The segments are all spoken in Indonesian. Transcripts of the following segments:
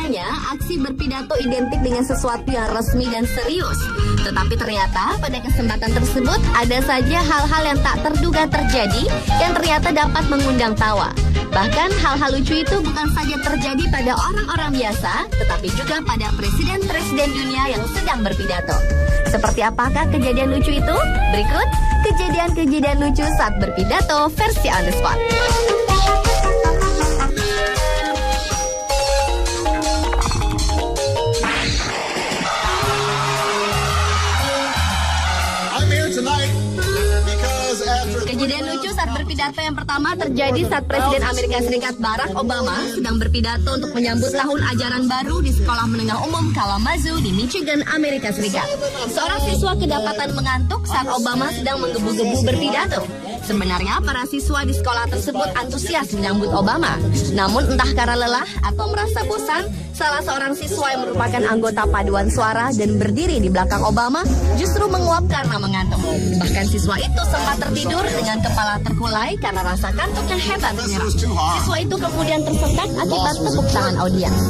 Awalnya, aksi berpidato identik dengan sesuatu yang resmi dan serius. Tetapi ternyata pada kesempatan tersebut ada saja hal-hal yang tak terduga terjadi yang ternyata dapat mengundang tawa. Bahkan hal-hal lucu itu bukan saja terjadi pada orang-orang biasa, tetapi juga pada presiden-presiden dunia yang sedang berpidato. Seperti apakah kejadian lucu itu? Berikut kejadian-kejadian lucu saat berpidato versi on the spot. Kejadian lucu saat berpidato yang pertama terjadi saat Presiden Amerika Serikat Barack Obama sedang berpidato untuk menyambut tahun ajaran baru di Sekolah Menengah Umum Kalamazoo di Michigan, Amerika Serikat. Seorang siswa kedapatan mengantuk saat Obama sedang menggebu-gebu berpidato. Sebenarnya para siswa di sekolah tersebut antusias menyambut Obama. Namun entah karena lelah atau merasa bosan, salah seorang siswa yang merupakan anggota paduan suara dan berdiri di belakang Obama justru menguap karena mengantuk. Bahkan siswa itu sempat tertidur dengan kepala terkulai karena rasa kantuk yang hebat menyerang. Siswa itu kemudian tersentak akibat tepuk tangan audiens.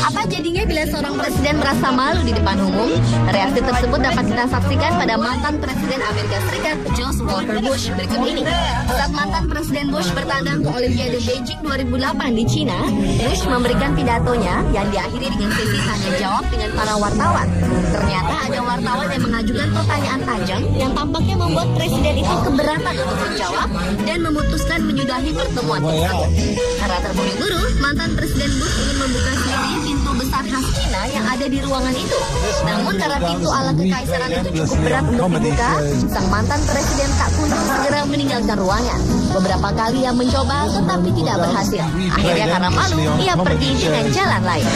Apa jadinya bila seorang presiden merasa malu di depan umum? Reaksi tersebut dapat kita saksikan pada mantan Presiden Amerika Serikat George Walker Bush berikut ini. Saat mantan Presiden Bush bertandang ke Olimpiade Beijing 2008 di Cina, Bush memberikan pidatonya yang diakhiri dengan sesi tanya jawab dengan para wartawan. Ternyata ada wartawan yang mengajukan pertanyaan tajam yang tampaknya membuat presiden itu keberatan untuk menjawab dan memutuskan menyudahi pertemuan tersebut. Karena terburu-buru, mantan Presiden Bush ingin membuka sendiri pintu besar khas Cina yang ada di ruangan itu. Namun karena pintu ala kekaisaran itu cukup berat untuk dibuka, sang mantan presiden tak kunjung segera meninggalkan ruangan. Beberapa kali ia mencoba tetapi tidak berhasil. Akhirnya karena malu, ia pergi dengan jalan lain.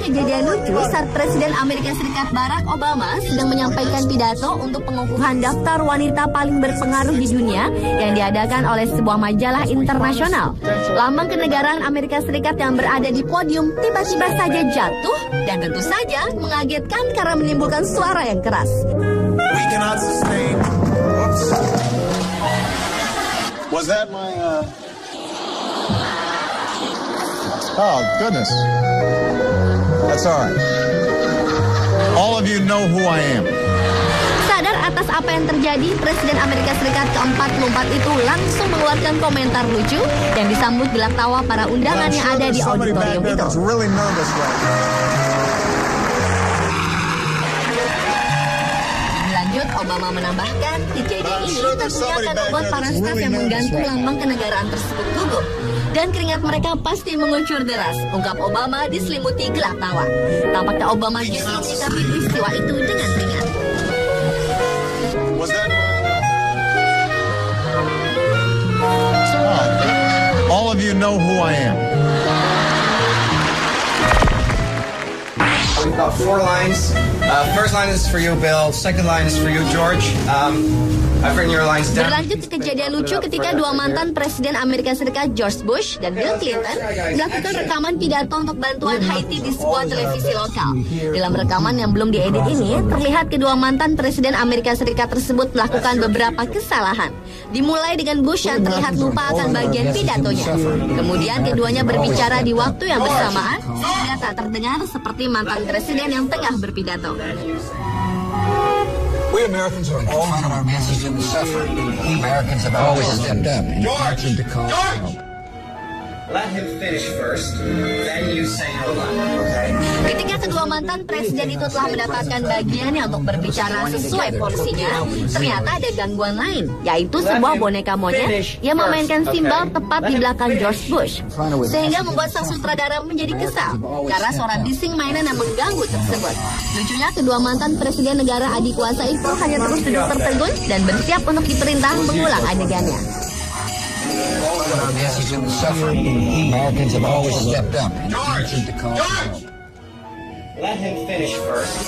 Kejadian lucu saat Presiden Amerika Serikat Barack Obama sedang menyampaikan pidato untuk pengukuhan daftar wanita paling berpengaruh di dunia yang diadakan oleh sebuah majalah internasional. Lambang kenegaraan Amerika Serikat yang berada di podium tiba-tiba saja jatuh dan tentu saja mengagetkan karena menimbulkan suara yang keras. Was that my Oh, goodness. That's all right. All of you know who I am. Sadar atas apa yang terjadi, Presiden Amerika Serikat ke-44 itu langsung mengeluarkan komentar lucu yang disambut gelak tawa para undangan yang ada di auditorium itu. Lanjut, Obama menambahkan, kejadian ini tentunya akan membuat para staf yang menggantung lambang kenegaraan tersebut gugup. Dan keringat mereka pasti mengucur deras, ungkap Obama diselimuti gelak tawa. Tampaknya Obama justru menyikapi peristiwa itu dengan ringan. All of you know who I am. We've got 4 lines. First line is for you, Bill. Second line is for you, George. Berlanjut ke kejadian lucu ketika dua mantan Presiden Amerika Serikat George Bush dan Bill Clinton melakukan rekaman pidato untuk bantuan Haiti di sebuah televisi lokal. Dalam rekaman yang belum diedit ini, terlihat kedua mantan Presiden Amerika Serikat tersebut melakukan beberapa kesalahan. Dimulai dengan Bush yang terlihat lupa akan bagian pidatonya. Kemudian keduanya berbicara di waktu yang bersamaan sehingga tak terdengar seperti mantan presiden yang tengah berpidato. We Americans are all in our message in the suffering. We Americans have always stepped up and acted to call for help. Let him finish first, then you say no line, okay? Ketika kedua mantan presiden itu telah mendapatkan bagiannya untuk berbicara sesuai porsinya, ternyata ada gangguan lain, yaitu sebuah boneka monyet yang memainkan simbal tepat di belakang George Bush, sehingga membuat sang sutradara menjadi kesal karena suara bising mainan yang mengganggu tersebut. Lucunya, kedua mantan presiden negara adikuasa itu hanya terus duduk tertegun dan bersiap untuk diperintah mengulang adegannya. Our message in the suffering, Americans have always stepped up and answered the call. Let him finish first.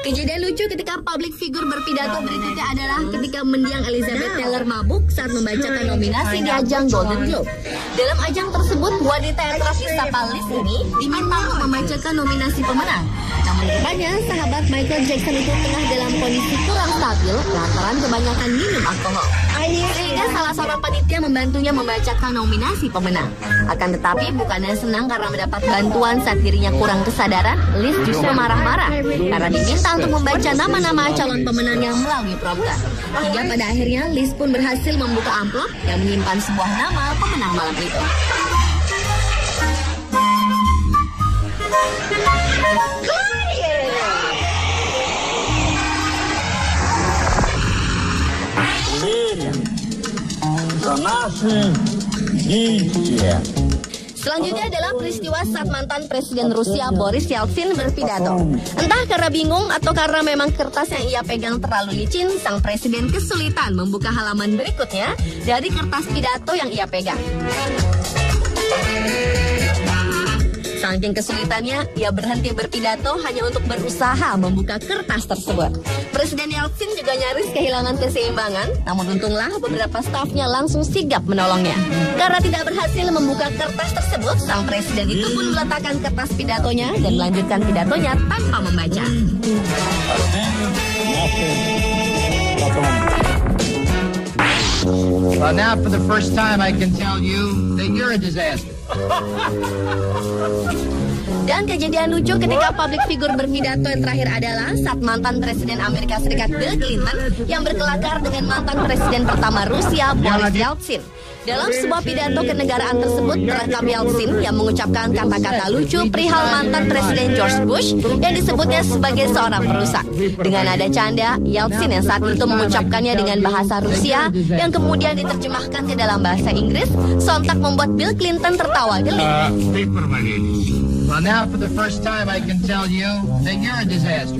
Kejadian lucu ketika public figure berpidato berikutnya adalah ketika mendiang Elizabeth Taylor mabuk saat membacakan nominasi di ajang Golden Globe. Dalam ajang tersebut, wanita yang telah disapa Liz ini diminta untuk membacakan nominasi pemenang. Namun rupanya sahabat Michael Jackson itu tengah dalam kondisi kurang stabil lantaran kebanyakan minum alkohol. Sehingga salah seorang panitia membantunya membacakan nominasi pemenang. Akan tetapi bukannya senang karena mendapat bantuan saat dirinya kurang kesadaran, Liz justru marah-marah karena diminta untuk membaca nama-nama calon pemenangnya melalui prompter. Hingga pada akhirnya Liz pun berhasil membuka amplop yang menyimpan sebuah nama pemenang malam itu. Selanjutnya adalah peristiwa saat mantan Presiden Rusia Boris Yeltsin berpidato. Entah karena bingung atau karena memang kertas yang ia pegang terlalu licin, sang presiden kesulitan membuka halaman berikutnya dari kertas pidato yang ia pegang. Saking kesulitannya, ia berhenti berpidato hanya untuk berusaha membuka kertas tersebut. Presiden Yeltsin juga nyaris kehilangan keseimbangan, namun untunglah beberapa stafnya langsung sigap menolongnya. Karena tidak berhasil membuka kertas tersebut, sang presiden itu pun meletakkan kertas pidatonya dan melanjutkan pidatonya tanpa membaca. Well, now for the first time I can tell you that you're a disaster. Dan kejadian lucu ketika public figure berpidato yang terakhir adalah saat mantan Presiden Amerika Serikat Bill Clinton yang berkelakar dengan mantan Presiden pertama Rusia Boris Yeltsin. Dalam sebuah pidato kenegaraan tersebut terekam Yeltsin yang mengucapkan kata-kata lucu perihal mantan Presiden George Bush yang disebutnya sebagai seorang perusak. Dengan nada canda, Yeltsin yang saat itu mengucapkannya dengan bahasa Rusia yang kemudian diterjemahkan ke dalam bahasa Inggris sontak membuat Bill Clinton tertawa geli. Well, now for the first time I can tell you that you're a disaster.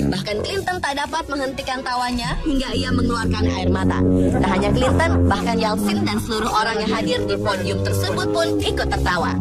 Bahkan Clinton tak dapat menghentikan tawanya hingga ia mengeluarkan air mata. Tak hanya Clinton, bahkan Yeltsin dan seluruh orang yang hadir di podium tersebut pun ikut tertawa.